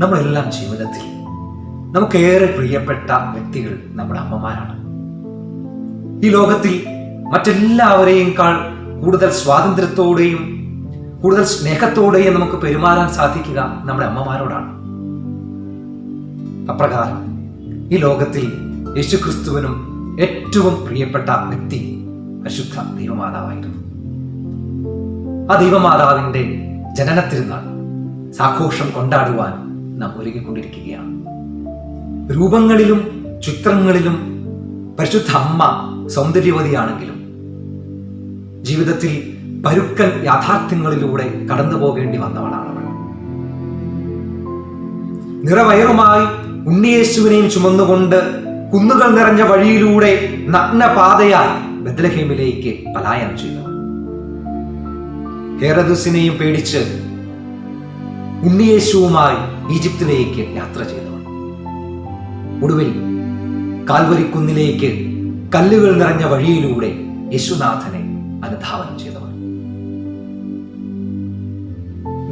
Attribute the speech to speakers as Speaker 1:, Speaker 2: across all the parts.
Speaker 1: നമ്മളെല്ലാം ജീവിതത്തിൽ നമുക്കേറെ പ്രിയപ്പെട്ട വ്യക്തികൾ നമ്മുടെ അമ്മമാരാണ്. ഈ ലോകത്തിൽ മറ്റെല്ലാവരെയേക്കാൾ കൂടുതൽ സ്വാതന്ത്ര്യത്തോടെയും കൂടുതൽ സ്നേഹത്തോടെയും നമുക്ക് പെരുമാറാൻ സാധിക്കുക നമ്മുടെ അമ്മമാരോടാണ്. അപ്രകാരം ഈ ലോകത്തിൽ യേശുക്രിസ്തുവിനും ഏറ്റവും പ്രിയപ്പെട്ട വ്യക്തി പരിശുദ്ധ ദൈവമാതാവായിരുന്നു. ആ ദൈവമാതാവിന്റെ ജനന തിരുനാൾ സാഘോഷം കൊണ്ടാടുവാൻ നാം ഒരുങ്ങിക്കൊണ്ടിരിക്കുകയാണ്. രൂപങ്ങളിലും ചിത്രങ്ങളിലും പരിശുദ്ധ അമ്മ സൗന്ദര്യവതിയാണെങ്കിലും ജീവിതത്തിൽ പരുക്കൻ യാഥാർത്ഥ്യങ്ങളിലൂടെ കടന്നു പോകേണ്ടി വന്നവളാണ് അവൾ. നിറവയറുമായി ഉണ്ണിയേശുവിനെയും ചുമന്നുകൊണ്ട് കുന്നുകൾ നിറഞ്ഞ വഴിയിലൂടെ നഗ്നപാതയായി ബെത്ലഹേമിലേക്ക് പലായനം ചെയ്തവൾ. ഹെറോദസിനെയും പേടിച്ച് ഉണ്ണിയേശുവുമായി ഈജിപ്തിലേക്ക് യാത്ര ചെയ്തവൾ. ഒടുവിൽ കാൽവരിക്കുന്നിലേക്ക് കല്ലുകൾ നിറഞ്ഞ വഴിയിലൂടെ യേശുനാഥനെ അനുധാവനം ചെയ്തവൾ.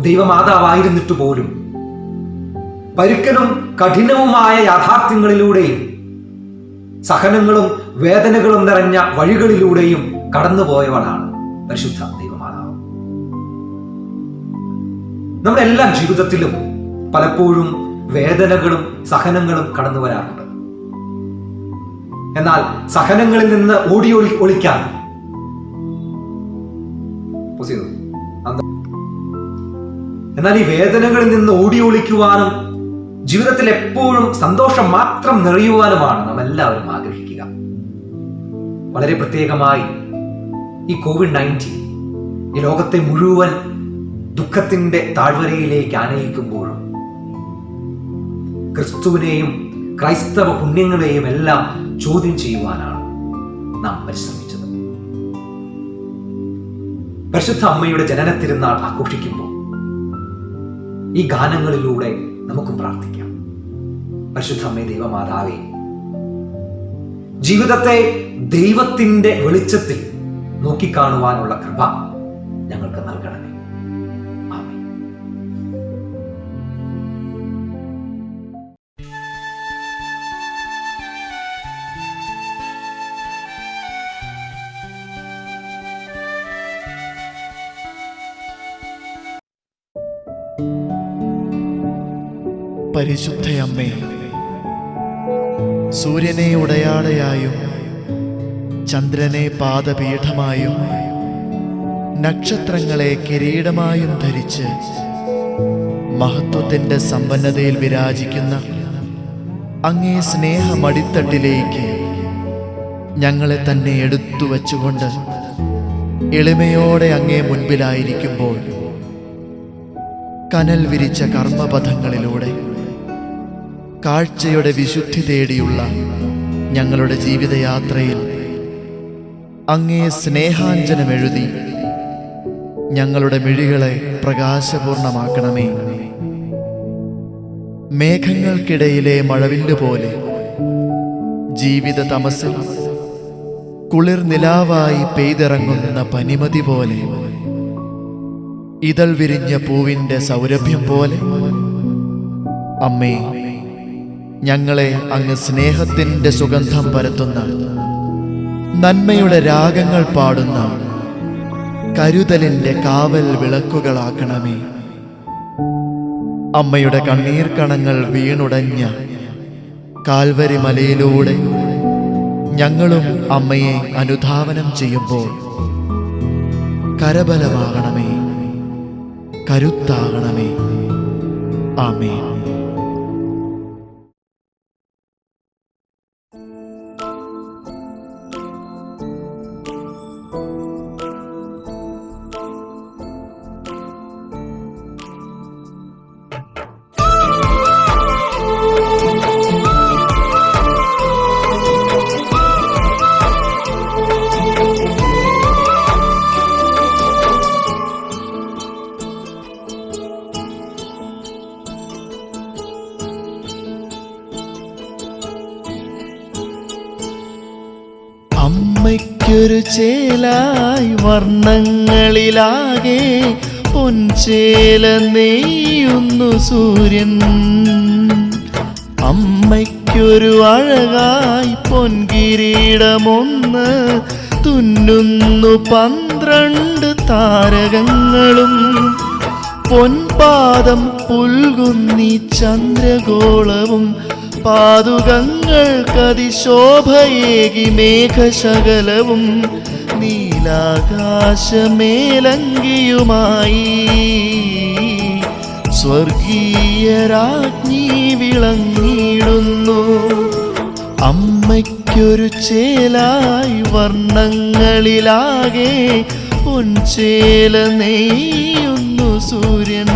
Speaker 1: ദൈവമാതാവായിരുന്നിട്ട് പോലും പരുക്കനും കഠിനവുമായ യാഥാർത്ഥ്യങ്ങളിലൂടെയും സഹനങ്ങളും വേദനകളും നിറഞ്ഞ വഴികളിലൂടെയും കടന്നുപോയവളാണ് പരിശുദ്ധ ദൈവമാതാവ്. നമ്മുടെ എല്ലാ ജീവിതത്തിലും പലപ്പോഴും വേദനകളും സഹനങ്ങളും കടന്നു വരാറുണ്ട്. എന്നാൽ സഹനങ്ങളിൽ നിന്ന് ഒളിക്കാൻ എന്നാൽ ഈ വേദനകളിൽ നിന്ന് ഒളിക്കുവാനും ജീവിതത്തിൽ എപ്പോഴും സന്തോഷം മാത്രം നിറയുവാനുമാണ് നാം എല്ലാവരും ആഗ്രഹിക്കുക. വളരെ പ്രത്യേകമായി ഈ COVID-19 ഈ ലോകത്തെ മുഴുവൻ ദുഃഖത്തിന്റെ താഴ്വരയിലേക്ക് ആനയിക്കുമ്പോഴും ക്രിസ്തുവിനെയും ക്രൈസ്തവ പുണ്യങ്ങളെയും എല്ലാം ചോദ്യം ചെയ്യുവാനാണ് നാം പരിശ്രമിച്ചത്. പരിശുദ്ധ അമ്മയുടെ ജനന തിരുനാൾ ആഘോഷിക്കുമ്പോൾ ഈ ഗാനങ്ങളിലൂടെ നമുക്കും പ്രാർത്ഥിക്കാം. പരിശുദ്ധ അമ്മേ ദൈവമാതാവേ, ജീവിതത്തെ ദൈവത്തിന്റെ വെളിച്ചത്തിൽ നോക്കിക്കാണുവാനുള്ള കൃപ ഞങ്ങൾക്ക് നൽകണമേ. ആമേൻ.
Speaker 2: പരിശുദ്ധയമ്മേ, സൂര്യനെ ഉടയാടയായും ചന്ദ്രനെ പാദപീഠമായും നക്ഷത്രങ്ങളെ കിരീടമായും ധരിച്ച് മഹത്വത്തിൻ്റെ സമ്പന്നതയിൽ വിരാജിക്കുന്ന അങ്ങേ സ്നേഹമടിത്തട്ടിലേക്ക് ഞങ്ങളെ തന്നെ എടുത്തു വച്ചുകൊണ്ട് എളിമയോടെ അങ്ങേ മുൻപിലായിരിക്കുമ്പോൾ കനൽ വിരിച്ച കർമ്മപഥങ്ങളിലൂടെ കാഴ്ചയുടെ വിശുദ്ധി തേടിയുള്ള ഞങ്ങളുടെ ജീവിതയാത്രയിൽ അങ്ങേ സ്നേഹാഞ്ജനമെഴുതി ഞങ്ങളുടെ മിഴികളെ പ്രകാശപൂർണമാക്കണമേ. മേഘങ്ങൾക്കിടയിലെ മഴവില്ല് പോലെ ജീവിത തമസിൽ കുളിർ നിലാവായി പെയ്തിറങ്ങുന്ന പനിമതി പോലെ, ഇതൾ വിരിഞ്ഞ പൂവിൻ്റെ സൗരഭ്യം പോലെ അമ്മേ, ഞങ്ങളെ അങ്ങ് സ്നേഹത്തിൻ്റെ സുഗന്ധം പരത്തുന്ന നന്മയുടെ രാഗങ്ങൾ പാടുന്ന കരുതലിൻ്റെ കാവൽ വിളക്കുകളാക്കണമേ. അമ്മയുടെ കണ്ണീർ കണങ്ങൾ വീണുടഞ്ഞ കാൽവരി മലയിലൂടെ ഞങ്ങളും അമ്മയെ അനുധാവനം ചെയ്യുമ്പോൾ കരബലമാകണമേ, കരുത്താകണമേ. ആമേൻ. അമ്മയ്ക്കൊരു ചേലായി വർണ്ണങ്ങളിലാകെ പൊൻചേല നെയ്യുന്നു സൂര്യൻ. അമ്മയ്ക്കൊരു അഴകായി പൊൻകിരീടമൊന്ന് തുന്നുന്നു 12 താരകങ്ങളും. പൊൻപാദം പുൽകുന്നീ ചന്ദ്രഗോളവും പാതുകങ്ങൾക്കതിശോഭയേകി മേഘശകലവും. നീലാകാശമേലങ്കിയുമായി സ്വർഗീയ രാജ്ഞി വിളങ്ങിടുന്നു. അമ്മയ്ക്കൊരു ചേലായി വർണ്ണങ്ങളിലാകെ പൊൻചേല നെയ്യുന്നു സൂര്യൻ.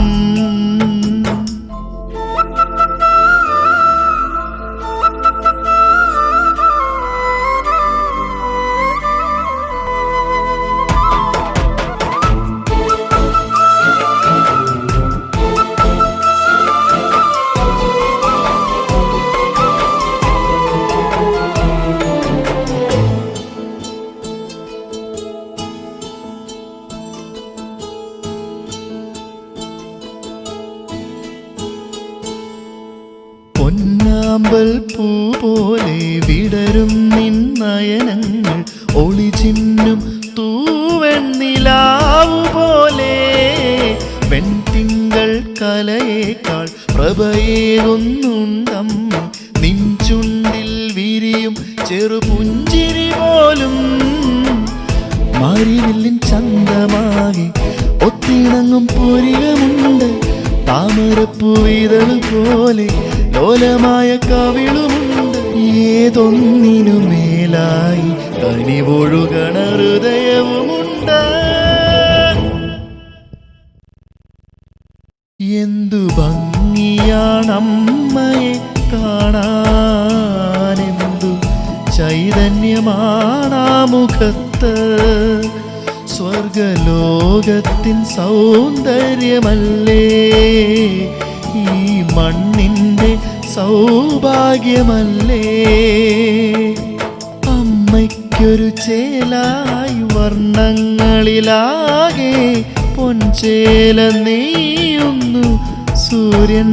Speaker 2: പൊന്നാമ്പൽ പൂ പോലെ വിടരും നിൻ നയനങ്ങൾ ഒളിചിന്നും തൂവെണ്ണിലാവു പോലെ. വെൺതിങ്കൾ കലയേക്കാൾ പ്രഭയേകുന്നുണ്ടമ്മ നിൻ ചുണ്ടിൽ വിരിയും ചെറുപുഞ്ചിരി പോലും. മാരിവില്ലിൻ ചന്തമാകെ ഒത്തിണങ്ങും പുരികമുണ്ട്. താമരപ്പൂവിതൾ പോലെ ലോലമായ കവിളുമുണ്ട്. ഏതൊന്നിനു മേലായി കനിവൊഴുകണ ഹൃദയവുമുണ്ട്. എന്തു ഭംഗിയാണമ്മയെ കാണാനെന്തു ചൈതന്യമാണാ മുഖത്ത്. സ്വർഗലോകത്തിൻ സൗന്ദര്യമല്ലേ ഈ മണ്ണിൻ്റെ സൗഭാഗ്യമല്ലേ. അമ്മയ്ക്കൊരു ചേലായി വർണ്ണങ്ങളിലാകെ പൊൻചേല നെയ്യുന്നു സൂര്യൻ.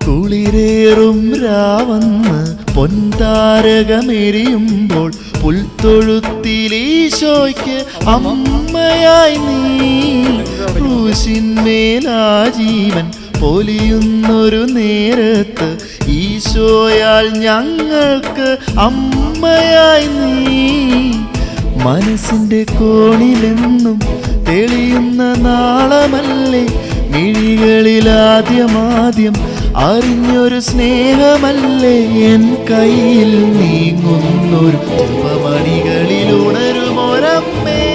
Speaker 2: കുളിരേറും രാവന്ന് പൊൻതാരകമെരിയുമ്പോൾ പുൽത്തൊഴുത്തിലീശോയ്ക്ക് അമ്മയായി നീ. ക്രൂശിന്മേലാ ജീവൻ പൊലിയുന്നൊരു നേരത്ത് ഈശോയാൽ ഞങ്ങൾക്ക് അമ്മയായി നീ. മനസ്സിൻ്റെ കോണിലെന്നും തെളിയുന്ന നാളമല്ലേ മിഴികളിലാദ്യമാദ്യം അറിഞ്ഞൊരു സ്നേഹമല്ലേ. എൻ കയ്യിൽ നീങ്ങുന്നൊരു ജപമണികളിലുണരുമൊരമ്മേ.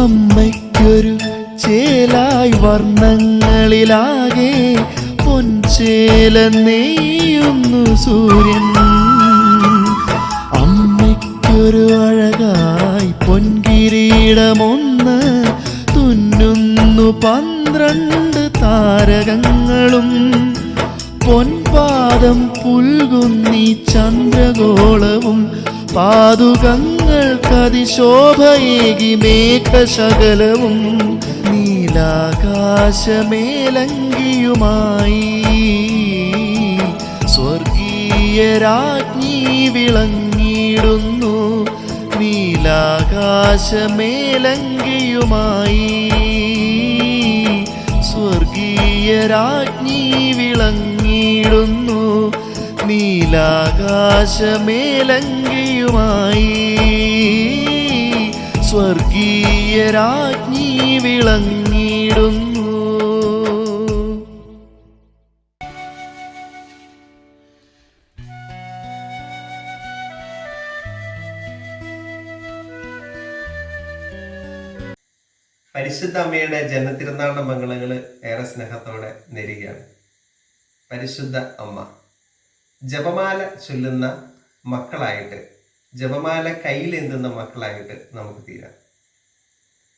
Speaker 2: അമ്മയ്ക്കൊരു ചേലായി വർണ്ണങ്ങളിലാകെ പൊൻചേല നെയ്യുന്നു സൂര്യൻ. അമ്മയ്ക്കൊരു അഴകായി പൊൻകിരീടമൊന്ന് തുന്നുന്നു 12 താരകങ്ങളും. പൊൻപാദം പുൽകുന്നീ ചന്ദ്രഗോളവും പാതുകങ്ങൾക്കതിശോഭയേകി മേഘശകലവും. നീലാകാശമേലങ്കിയുമായി സ്വർഗീയ രാജ്ഞി വിളങ്ങിടുന്നു. നീലാകാശമേലങ്കിയുമായി സ്വർഗീയ രാജ്ഞി വിളങ്ങിടുന്നു. നീലാകാശമേലങ്കിയുമായി സ്വർഗീയ രാജ്ഞി വിളങ്ങിടുന്നു.
Speaker 3: പരിശുദ്ധ അമ്മയുടെ ജന്മതിരുനാളിന്റെ മംഗളങ്ങൾ ഏറെ സ്നേഹത്തോടെ നേരുകയാണ്. പരിശുദ്ധ അമ്മ ജപമാല ചൊല്ലുന്ന മക്കളായിട്ട്, ജപമാല കയ്യിലെന്തുന്ന മക്കളായിട്ട് നമുക്ക് തീരാം.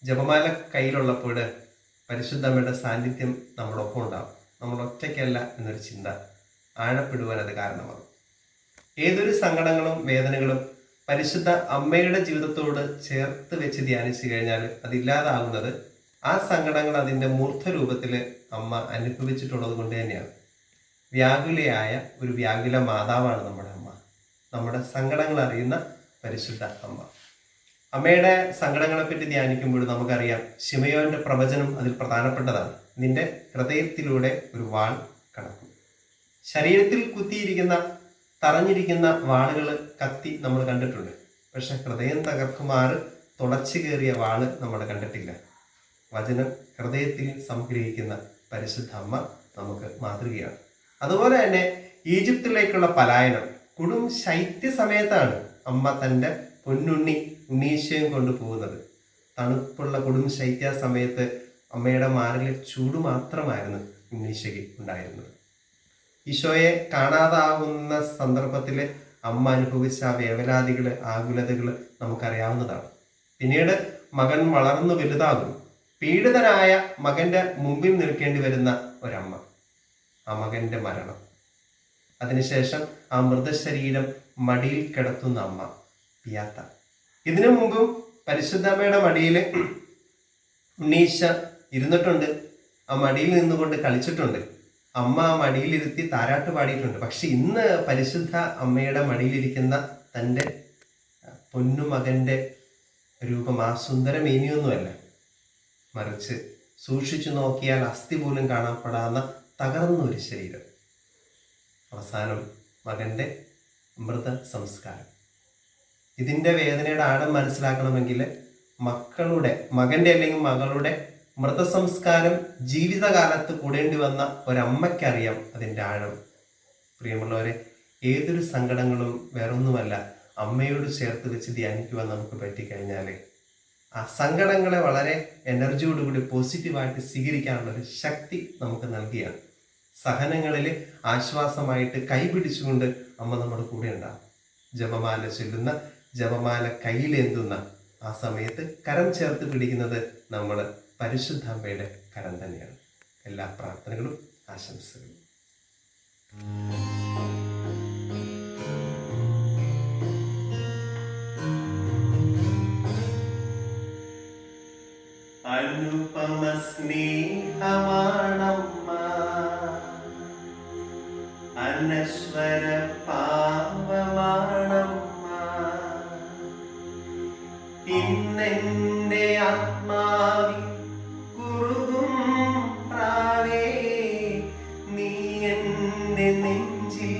Speaker 3: ജപമാല കയ്യിലുള്ളപ്പോൾ പരിശുദ്ധ അമ്മയുടെ സാന്നിധ്യം നമ്മളൊപ്പം ഉണ്ടാവും. നമ്മൾ ഒറ്റയ്ക്കല്ല എന്നൊരു ചിന്ത ആഴപ്പെടുവാൻ അത് കാരണമാകും. ഏതൊരു സങ്കടങ്ങളും വേദനകളും പരിശുദ്ധ അമ്മയുടെ ജീവിതത്തോട് ചേർത്ത് വെച്ച് ധ്യാനിച്ചു കഴിഞ്ഞാൽ അതില്ലാതാവുന്നത് ആ സങ്കടങ്ങൾ അതിൻ്റെ മൂർധരൂപത്തിൽ അമ്മ അനുഭവിച്ചിട്ടുള്ളത് കൊണ്ട് തന്നെയാണ്. വ്യാകുലയായ ഒരു വ്യാകുല മാതാവാണ് നമ്മുടെ അമ്മ, നമ്മുടെ സങ്കടങ്ങൾ അറിയുന്ന പരിശുദ്ധ അമ്മ. അമ്മയുടെ സങ്കടങ്ങളെപ്പറ്റി ധ്യാനിക്കുമ്പോൾ നമുക്കറിയാം, ശിമയോന്റെ പ്രവചനം അതിൽ പ്രധാനപ്പെട്ടതാണ്. നിന്റെ ഹൃദയത്തിലൂടെ ഒരു വാൾ കടക്കും. ശരീരത്തിൽ കുത്തിയിരിക്കുന്ന തറഞ്ഞിരിക്കുന്ന വാളുകൾ കത്തി നമ്മൾ കണ്ടിട്ടുണ്ട്. പക്ഷെ ഹൃദയം തകർക്കുമാറ് തുടച്ചു കയറിയ വാള് നമ്മൾ കണ്ടിട്ടില്ല. വചനം ഹൃദയത്തിൽ സംഗ്രഹിക്കുന്ന പരിശുദ്ധ അമ്മ നമുക്ക് മാതൃകയാണ്. അതുപോലെ തന്നെ ഈജിപ്തിലേക്കുള്ള പലായനം കൊടും ശൈത്യ സമയത്താണ് അമ്മ തൻ്റെ പൊന്നുണ്ണി ഉണ്ണീശയും കൊണ്ടുപോകുന്നത്. തണുപ്പുള്ള കൊടും ശൈത്യ സമയത്ത് അമ്മയുടെ മാറിലെ ചൂട് മാത്രമായിരുന്നു ഉണ്ണീശയ്ക്ക് ഉണ്ടായിരുന്നത്. ഈശോയെ കാണാതാവുന്ന സന്ദർഭത്തിൽ അമ്മ അനുഭവിച്ച ആ വേവലാതികൾ, ആകുലതകൾ നമുക്കറിയാവുന്നതാണ്. പിന്നീട് മകൻ വളർന്നു വലുതാകും. പീഡിതനായ മകന്റെ മുമ്പിൽ നിൽക്കേണ്ടി വരുന്ന ഒരമ്മ, ആ മകന്റെ മരണം, അതിനുശേഷം ആ മൃതശരീരം മടിയിൽ കിടത്തുന്ന അമ്മ പിയാത്ത. ഇതിനു മുമ്പും പരിശുദ്ധമ്മയുടെ മടിയിൽ ഉണ്ണീശ ഇരുന്നിട്ടുണ്ട്. ആ മടിയിൽ നിന്നുകൊണ്ട് കളിച്ചിട്ടുണ്ട്. അമ്മ ആ മടിയിലിരുത്തി താരാട്ട് പാടിയിട്ടുണ്ട്. പക്ഷെ ഇന്ന് പരിശുദ്ധ അമ്മയുടെ മടിയിലിരിക്കുന്ന തൻ്റെ പൊന്നുമകൻ്റെ രൂപം ആ സുന്ദരമേനിയൊന്നുമല്ല, മറിച്ച് സൂക്ഷിച്ചു നോക്കിയാൽ അസ്ഥി പോലും കാണപ്പെടാവുന്ന തകർന്ന ഒരു ശരീരം. അവസാനം മകൻ്റെ മൃത സംസ്കാരം. ഇതിൻ്റെ വേദനയുടെ ആഴം മനസ്സിലാക്കണമെങ്കിൽ മകൻ്റെ അല്ലെങ്കിൽ മകളുടെ മൃതസംസ്കാരം ജീവിതകാലത്ത് കൂടേണ്ടി വന്ന ഒരമ്മയ്ക്കറിയാം അതിൻ്റെ ആഴം. പ്രിയമുള്ളവരെ, ഏതൊരു സങ്കടങ്ങളും വേറൊന്നുമല്ല, അമ്മയോട് ചേർത്ത് വെച്ച് ധ്യാനിക്കുവാൻ നമുക്ക് പറ്റിക്കഴിഞ്ഞാൽ ആ സങ്കടങ്ങളെ വളരെ എനർജിയോടുകൂടി പോസിറ്റീവായിട്ട് സ്വീകരിക്കാനുള്ള ഒരു ശക്തി നമുക്ക് നൽകിയാണ്. സഹനങ്ങളിൽ ആശ്വാസമായിട്ട് കൈപിടിച്ചുകൊണ്ട് അമ്മ നമ്മുടെ കൂടെ ഉണ്ടാകും. ജപമാല ചൊല്ലുന്ന, ജപമാല കയ്യിലേന്തുന്ന ആ സമയത്ത് കരം ചേർത്ത് പിടിക്കുന്നത് നമ്മൾ പരിശുദ്ധ അമ്മയുടെ കരം തന്നെയാണ്. എല്ലാ പ്രാർത്ഥനകളും ആശംസകളും. അനുപമ സ്നേഹമാണമ്മ, അനശ്വര പാവമാണമ്മ, ഇന്നെന്റെ ആത്മാവിൽ കുറുകും പ്രാവേ, നീ എന്റെ നെഞ്ചിൽ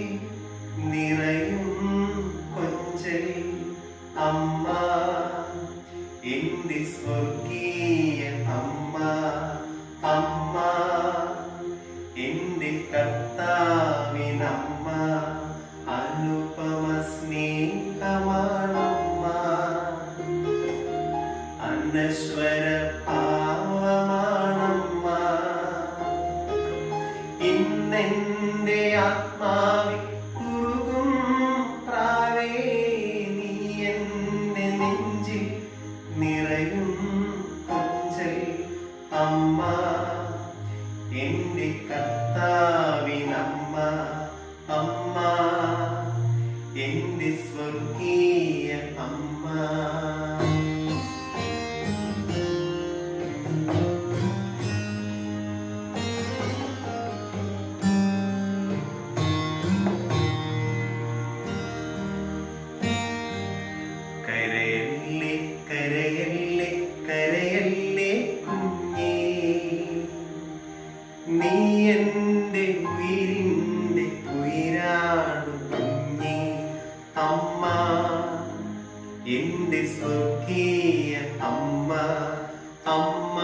Speaker 3: നിറയും കൊഞ്ചൽ അമ്മ, എന്റെ സ്വർഗീയ അമ്മ, അമ്മ എന്റെ കർത്താവിനമ്മ, അനുപമ സ്നേഹമാണമ്മ, അനശ്വര പാവമാണമ്മ, ഇന്നെന്റെ ആത്മാവിൽ കുറുകും പ്രാവേ, നീ എന്റെ നെഞ്ചിൽ നിറയും കൊഞ്ചൽ അമ്മ, എന്റെ കർത്താവിനമ്മ, അമ്മ എന്റെ സ്വർഗീയ അമ്മ. കരയല്ലേ കരയല്ലേ കരയല്ലേ കുഞ്ഞേ, നീ എൻ്റെ ഉയിരിൻ്റെ ഉയിരാണ് കുഞ്ഞേ, അമ്മ എൻ്റെ സ്വർഗീയ അമ്മ, അമ്മ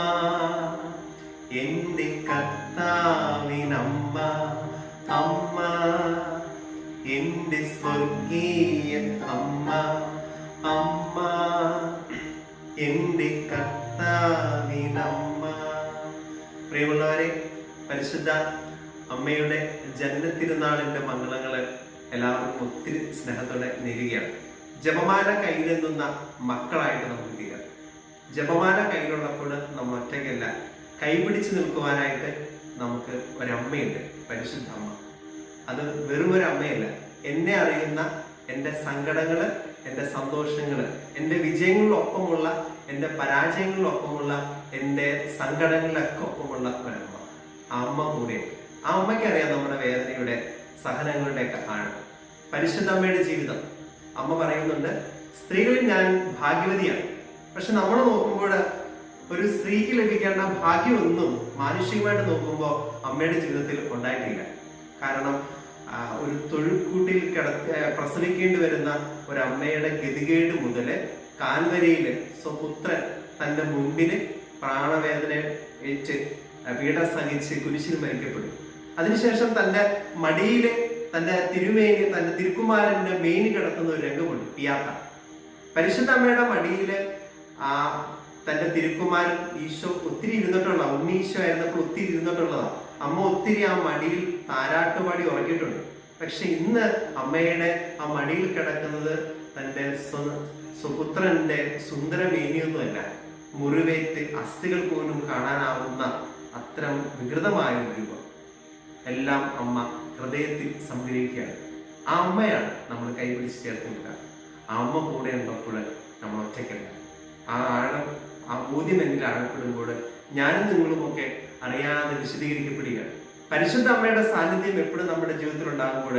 Speaker 3: എൻ്റെ കർത്താവിനമ്മ, അമ്മ എൻ്റെ സ്വർഗീയ അമ്മ, അമ്മ എൻ്റെ കർത്താവിനമ്മ. പ്രിയമുള്ളവരെ, പരിശുദ്ധ അമ്മയുടെ ജന്മത്തിരുന്നാളിൻ്റെ മംഗളങ്ങൾ എല്ലാവർക്കും ഒത്തിരി സ്നേഹത്തോടെ നേരുകയാണ്. ജപമാല കയ്യിലെത്തുന്ന മക്കളായിട്ട് നമുക്ക് തീരാം. ജപമാല കയ്യിലുള്ളപ്പോൾ നമ്മൾ ഒറ്റയ്ക്കല്ല, കൈപിടിച്ച് നിൽക്കുവാനായിട്ട് നമുക്ക് ഒരമ്മയുണ്ട്, പരിശുദ്ധ അമ്മ. അത് വെറും ഒരു അമ്മയല്ല, എന്നെ അറിയുന്ന എൻ്റെ സങ്കടങ്ങൾ, എൻ്റെ സന്തോഷങ്ങൾ, എൻ്റെ വിജയങ്ങളിലൊപ്പമുള്ള, എൻ്റെ പരാജയങ്ങളിലൊപ്പമുള്ള, എൻ്റെ സങ്കടങ്ങളിലൊക്കെ ഒപ്പമുള്ള ഒരമ്മ. ആ അമ്മ കൂടെയുണ്ട്. ആ അമ്മയ്ക്ക് അറിയാം നമ്മുടെ വേദനയുടെ, സഹനങ്ങളുടെയൊക്കെ ആഴം. പരിശുദ്ധ അമ്മയുടെ ജീവിതം അമ്മ പറയുന്നുണ്ട്, സ്ത്രീകളിൽ ഞാൻ ഭാഗ്യവതിയാണ്. പക്ഷെ നമ്മൾ നോക്കുമ്പോൾ ഒരു സ്ത്രീക്ക് ലഭിക്കേണ്ട ഭാഗ്യമൊന്നും മാനുഷികമായിട്ട് നോക്കുമ്പോൾ അമ്മയുടെ ജീവിതത്തിൽ ഉണ്ടായിട്ടില്ല. കാരണം ഒരു തൊഴുക്കൂട്ടിൽ പ്രസവിക്കേണ്ടി വരുന്ന ഒരമ്മയുടെ ഗതികേട് മുതൽ കാൽവരിയിൽ സ്വപുത്രൻ തൻ്റെ മുൻപിൽ പ്രാണവേദന ഏറ്റ് പീഡ സഹിച്ച് കുരിശിൽ മരിക്കപ്പെടും. അതിനുശേഷം തൻ്റെ മടിയിൽ തൻ്റെ തിരുമേനി, തൻ്റെ തിരുക്കുമാരൻ്റെ മേനി കിടക്കുന്ന ഒരു രംഗമുണ്ട്, പിയാത്ത. പരിശുദ്ധ അമ്മയുടെ മടിയിൽ തൻ്റെ തിരുക്കുമാരൻ ഈശോ ഒത്തിരി ഇരുന്നിട്ടുള്ള, ഉണ്ണി ഈശോ ആയിരുന്നപ്പോൾ ഒത്തിരി ഇരുന്നിട്ടുള്ളതാണ്. അമ്മ ഒത്തിരി ആ മടിയിൽ താരാട്ടുപാടി ഉറങ്ങിയിട്ടുണ്ട്. പക്ഷെ ഇന്ന് അമ്മയുടെ ആ മടിയിൽ കിടക്കുന്നത് തൻ്റെ സുപുത്രന്റെ സുന്ദര മേനിയൊന്നുമല്ല, മുറിവേറ്റ് അസ്ഥികൾ പോലും കാണാനാവുന്ന അത്തരം വികൃതമായ ഒരു രൂപം. എല്ലാം അമ്മ ഹൃദയത്തിൽ സംഗ്രഹിക്കുകയാണ്. ആ അമ്മയാണ് നമ്മൾ കൈപിടിച്ച് ചേർത്തില്ല. ആ അമ്മ കൂടെ ഉള്ളപ്പോൾ നമ്മൾ ഒറ്റയ്ക്കല്ല. ആ ആഴം, ആ ബോധ്യം എന്നിൽ ആഴപ്പെടുമ്പോൾ ഞാനും നിങ്ങളുമൊക്കെ അറിയാതെ വിശദീകരിക്കപ്പെടുകയാണ്. പരിശുദ്ധ അമ്മയുടെ സാന്നിധ്യം എപ്പോഴും നമ്മുടെ ജീവിതത്തിൽ ഉണ്ടാകുമ്പോൾ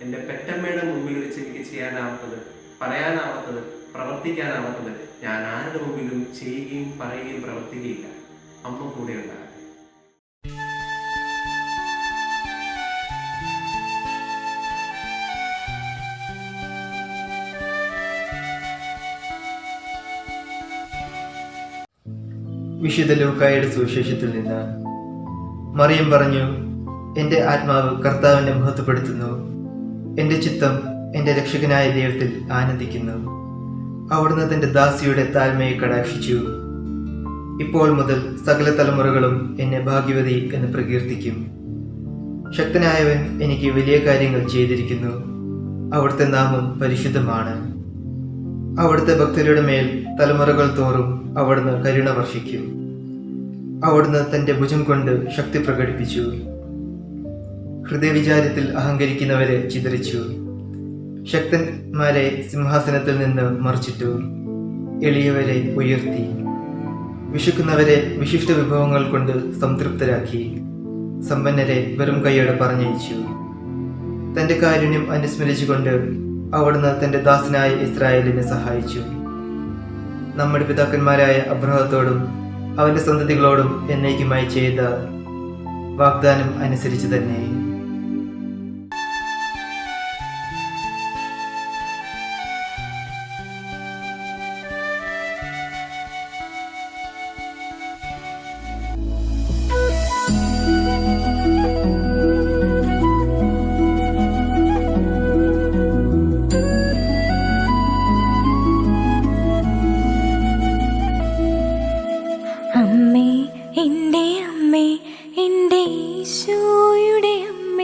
Speaker 3: എൻ്റെ പെറ്റമ്മയുടെ മുമ്പിൽ വെച്ച് എനിക്ക് ചെയ്യാനാവാത്തത്, പറയാനാവാത്തത്, പ്രവർത്തിക്കാനാവാത്തത് ഞാൻ ആരുടെ മുമ്പിലും ചെയ്യുകയും പറയുകയും പ്രവർത്തിക്കുകയില്ല. അമ്മ കൂടെ ഉണ്ടാകും.
Speaker 4: വിശുദ്ധ ലൂക്കായുടെ സുവിശേഷത്തിൽ നിന്ന്. മറിയം പറഞ്ഞു, എൻ്റെ ആത്മാവ് കർത്താവിനെ മഹത്വപ്പെടുത്തുന്നു, എൻ്റെ ചിത്തം എൻ്റെ രക്ഷകനായ ദൈവത്തിൽ ആനന്ദിക്കുന്നു. അവിടുന്ന് തൻ്റെ ദാസിയുടെ താഴ്മയെ കടാക്ഷിച്ചു. ഇപ്പോൾ മുതൽ സകല തലമുറകളും എന്നെ ഭാഗ്യവതി എന്ന് പ്രകീർത്തിക്കും. ശക്തനായവൻ എനിക്ക് വലിയ കാര്യങ്ങൾ ചെയ്തിരിക്കുന്നു. അവിടുത്തെ നാമം പരിശുദ്ധമാണ്. അവിടുത്തെ ഭക്തരുടെ മേൽ തലമുറകൾ തോറും അവിടുന്ന് കരുണ വർഷിക്കും. അവിടുന്ന് തൻ്റെ ഭുജം കൊണ്ട് ശക്തി പ്രകടിപ്പിച്ചു. ഹൃദയവിചാരത്തിൽ അഹങ്കരിക്കുന്നവരെ ചിതറിച്ചു. ശക്തന്മാരെ സിംഹാസനത്തിൽ നിന്ന് മറിച്ചിട്ടു. എളിയവരെ ഉയർത്തി. വിശക്കുന്നവരെ വിശിഷ്ട വിഭവങ്ങൾ കൊണ്ട് സംതൃപ്തരാക്കി. സമ്പന്നരെ വെറും കൈയോടെ പറഞ്ഞയച്ചു. തൻ്റെ കാരുണ്യം അനുസ്മരിച്ചുകൊണ്ട് അവിടുന്ന് തൻ്റെ ദാസനായ ഇസ്രായേലിനെ സഹായിച്ചു. നമ്മുടെ പിതാക്കന്മാരായ അബ്രഹാത്തോടും അവൻ്റെ സന്തതികളോടും എന്നേക്കുമായി ചെയ്ത വാഗ്ദാനം അനുസരിച്ച് തന്നെ.
Speaker 5: അമ്മേ, എൻ്റെ ഈശോയുടെ അമ്മ,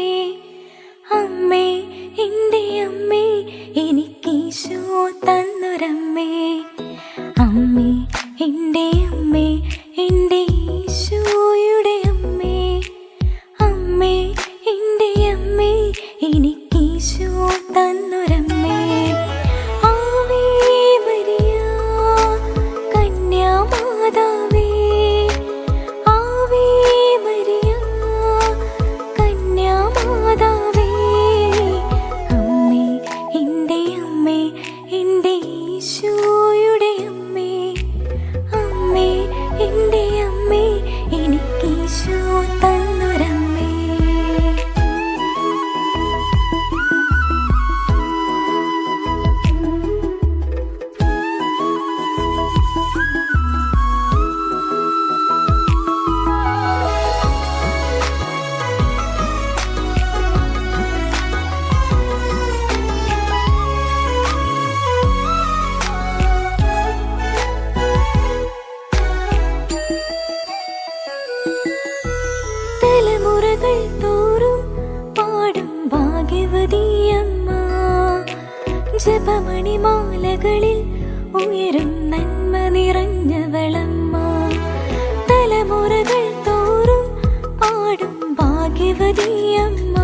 Speaker 5: രേവതിയമ്മ,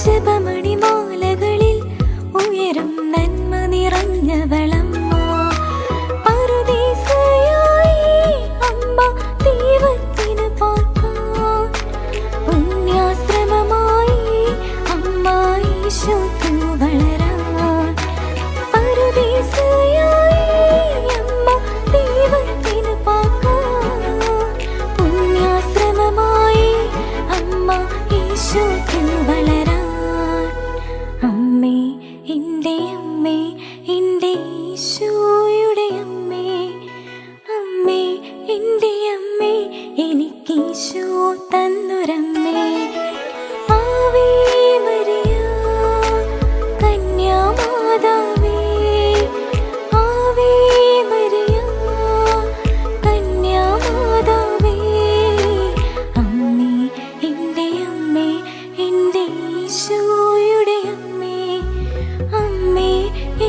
Speaker 5: ജപമണിമാലകളിൽ ഉയരും നന്മ നിറഞ്ഞവളമ്മ, പറുദീസയായി അമ്മ ദൈവത്തിന് പാർക്കാൻ, പുണ്യാശ്രമമായി അമ്മ ഈശോയ്ക്കു വളരാൻ, പറുദീസയായി അമ്മ ദൈവത്തിന് പാർക്കാൻ, പുണ്യാശ്രമമായി അമ്മ ഈശോയ്ക്കു വളരാൻ. അമ്മേ, എൻ്റെ അമ്മേ, എൻ്റെ ഈശോയുടെ അമ്മേ, അമ്മേ, എൻ്റെ അമ്മേ, എനിക്കീശോ തന്നൊരമ്മേ. ആവേ മരിയ കന്യാമാതാവേ, ആവേ മരിയ കന്യാമാതാവേ, അമ്മേ, എൻ്റെ അമ്മേ, എൻ്റെ ഈശോയുടെ അമ്മേ, അമ്മേ,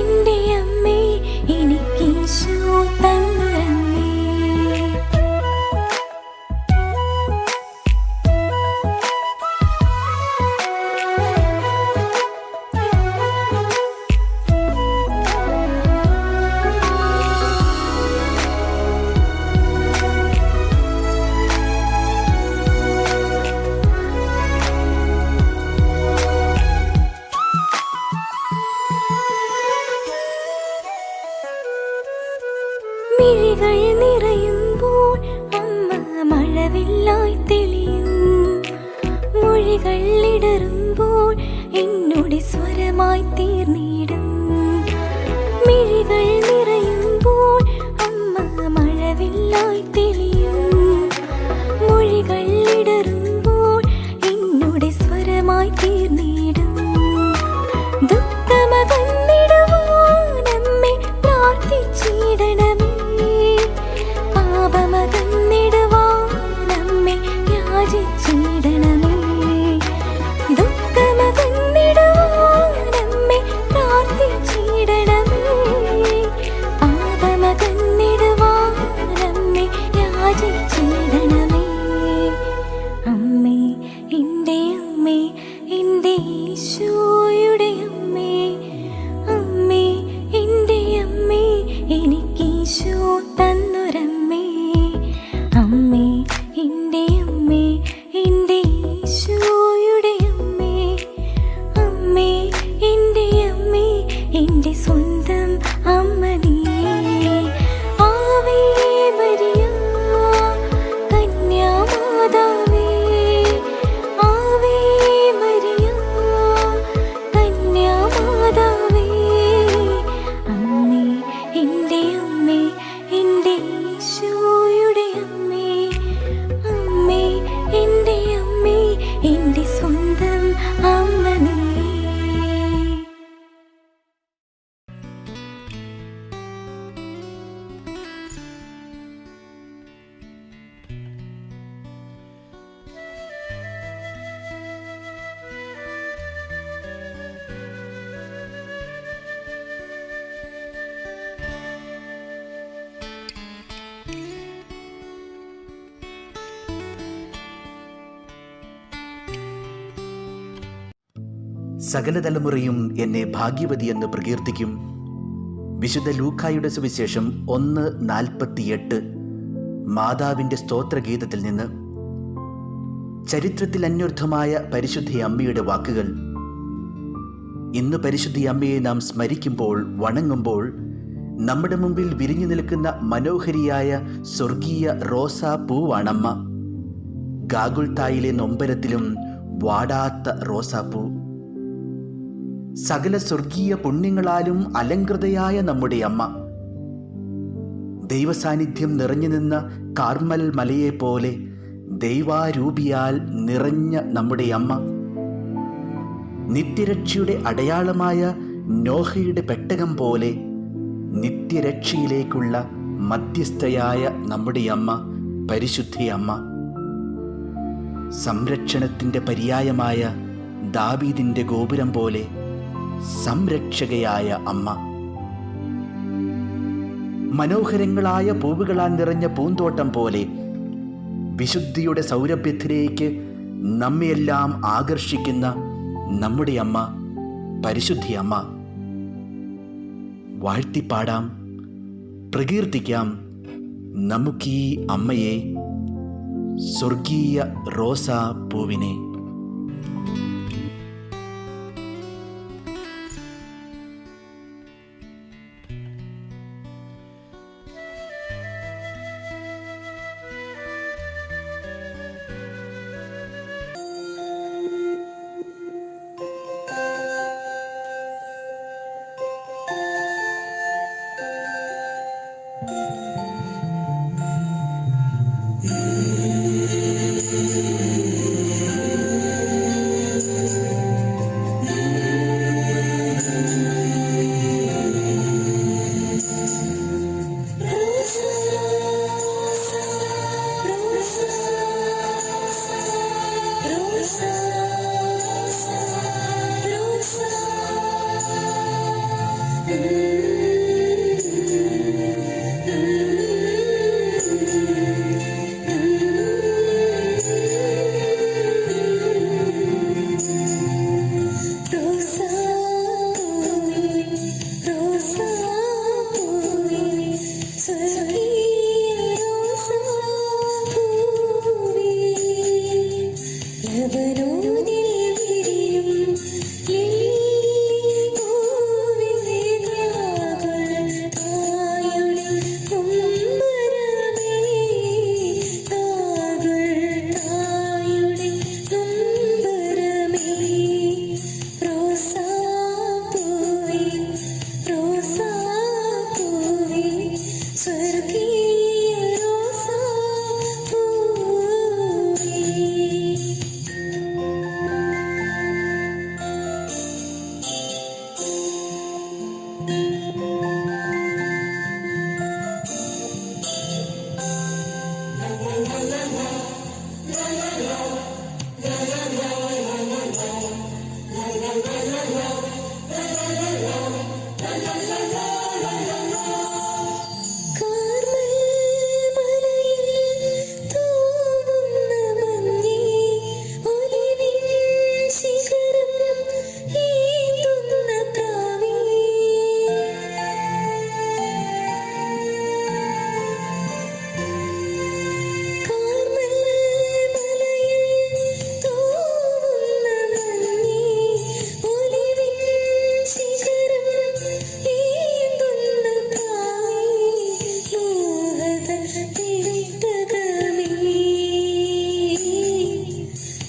Speaker 5: എൻ്റെ അമ്മേ, എനിക്കീശോ തന്നൊരമ്മേ. മിഴികൾ നിറയുമ്പോൾ അമ്മ മഴവില്ലായി തെളിയും, മൊഴികൾ ഇടറുമ്പോൾ എന്നോട് സ്വരമായി തീർന്നിടും. മിഴികൾ നിറയുമ്പോൾ അമ്മ മഴവില്ലായി തെളിയും, മൊഴികൾ ഇടറുമ്പോൾ എന്നോട് സ്വരമായി തീർന്നിടും. ദുഃഖമകന്നിടുവാനമ്മേ പ്രാർത്ഥിച്ചിടണമേ, പാപമകന്നിടുവാനമ്മേ യാചിച്ചിടണമേ. ദുഃഖമകന്നിടുവാനമ്മേ പ്രാർത്ഥിച്ചിടണമേ, പാപമകന്നിടുവാനമ്മേ യാചിച്ചിടണമേ. അമ്മേ, എൻ്റെ അമ്മേ, എൻ്റെ ഈശോയുടെ അമ്മേ, അമ്മേ, എൻ്റെ അമ്മേ, എനിക്കീശോ തന്നൊരമ്മേ, അമ്മേ, എൻ്റെ അമ്മേ, എൻ്റെ ഈശോയുടെ അമ്മേ, അമ്മേ, എൻ്റെ അമ്മേ, എൻ്റെ സ്വന്തം അമ്മ നീയേ. ആവേ മരിയ കന്യാമാതാവേ, ആവേ മരിയ കന്യാമാതാവേ, അമ്മേ, എൻ്റെ അമ്മേ, എൻ്റെ ഈശോയുടെ അമ്മേ, അമ്മേ, എൻ്റെ അമ്മേ, എൻ്റെ സ്വന്തം അമ്മ നീയേ.
Speaker 6: സകല തലമുറയും എന്നെ ഭാഗ്യവതിയെന്ന് പ്രകീർത്തിക്കും. വിശുദ്ധ ലൂക്കായുടെ സുവിശേഷം 1:48 മാതാവിൻ്റെ സ്തോത്രഗീതത്തിൽ നിന്ന്. ചരിത്രത്തിൽ അന്വർത്ഥമായ പരിശുദ്ധ അമ്മയുടെ വാക്കുകൾ. ഇന്ന് പരിശുദ്ധ അമ്മയെ നാം സ്മരിക്കുമ്പോൾ, വണങ്ങുമ്പോൾ, നമ്മുടെ മുമ്പിൽ വിരിഞ്ഞു നിൽക്കുന്ന മനോഹരിയായ സ്വർഗീയ റോസാ പൂവാണമ്മ. ഗാഗുൽത്തായിലെ നൊമ്പരത്തിലും വാടാത്ത റോസാപ്പൂ. സകല സ്വർഗീയ പുണ്യങ്ങളാലും അലങ്കൃതയായ നമ്മുടെ അമ്മ. ദൈവസാന്നിധ്യം നിറഞ്ഞു നിന്ന കാർമൽ മലയെപ്പോലെ ദൈവാരൂപിയാൽ നിറഞ്ഞ നമ്മുടെ അമ്മ. നിത്യരക്ഷയുടെ അടയാളമായ നോഹയുടെ പെട്ടകം പോലെ നിത്യരക്ഷയിലേക്കുള്ള മധ്യസ്ഥയായ നമ്മുടെ അമ്മ, പരിശുദ്ധ അമ്മ. സംരക്ഷണത്തിൻ്റെ പര്യായമായ ദാവീദിൻ്റെ ഗോപുരം പോലെ സംരക്ഷകയായ അമ്മ. മനോഹരങ്ങളായ പൂവുകളാൽ നിറഞ്ഞ പൂന്തോട്ടം പോലെ വിശുദ്ധിയുടെ സൗരഭ്യത്തിലേക്ക് നമ്മയെല്ലാം ആകർഷിക്കുന്ന നമ്മുടെ അമ്മ പരിശുദ്ധി അമ്മ. വാഴ്ത്തിപ്പാടാം, പ്രകീർത്തിക്കാം നമുക്കീ അമ്മയെ, സ്വർഗീയ റോസാ പൂവിനെ.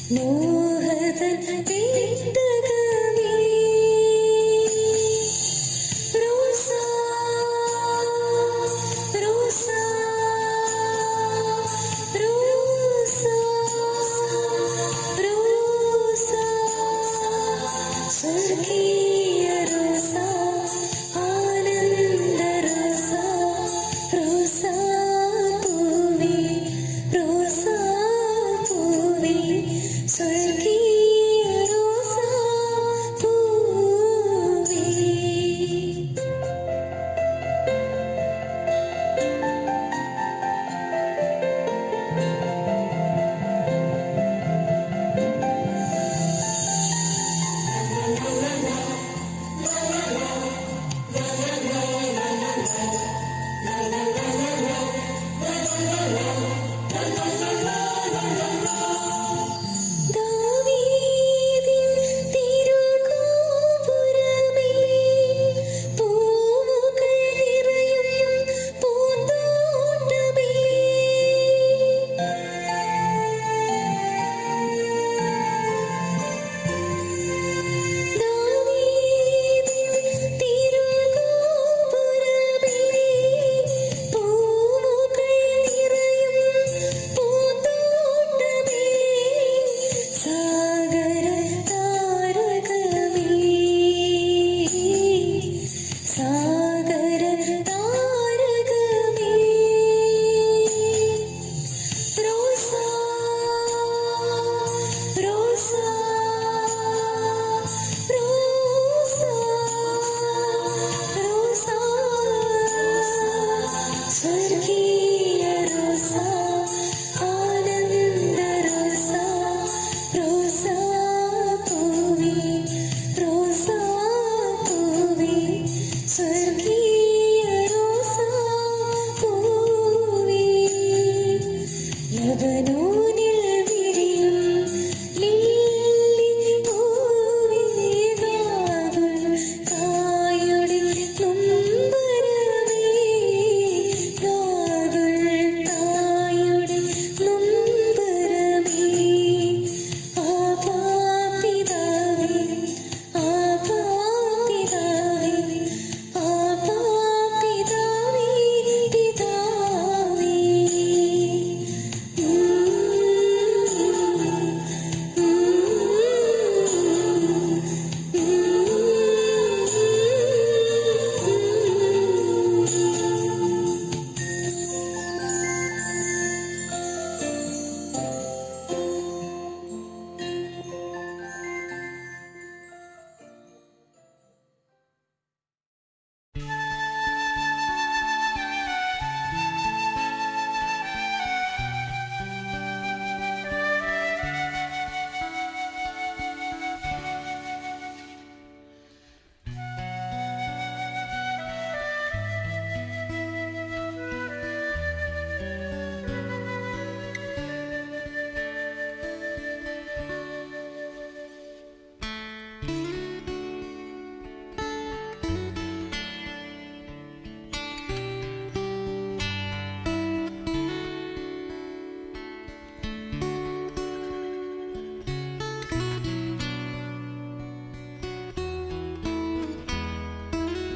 Speaker 5: No.